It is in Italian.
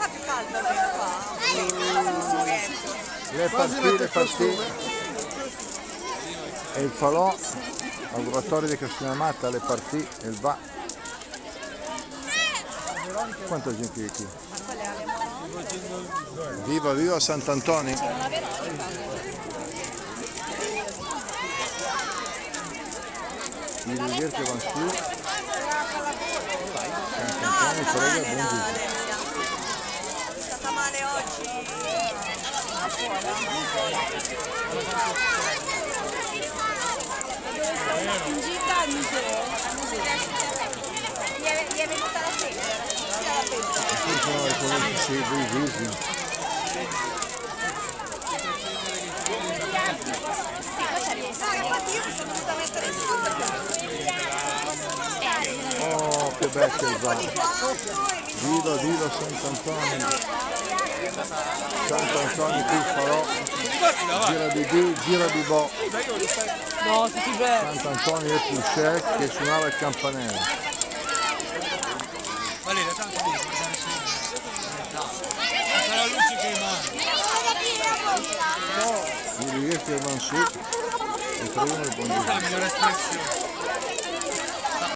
fa più caldo almeno qua. Le partite. E il falò, laboratorio di Castellamata, le partite, e il va. Quanta gente è qui? Viva, viva Sant'Antonio! I rivier che vanno su. Sant'Antonio, prego, buongiorno. È stata male oggi. In gita al museo. Gli è venuta la febbre. Qui sono le conoscenze dei visi. Infatti io mi sono dovuta mettere su perché Oh, che bello che va! Viva Sant'Antonio! Sant'Antonio qui farò, gira di B, gira di Bo. No, si vede. Sant'Antonio e Puscec che suonava il campanello. Valeria, tanto devi guardare sempre. Sarà luce che manda. I rivier che vanno su e trovano il buongiorno. La migliore espressione.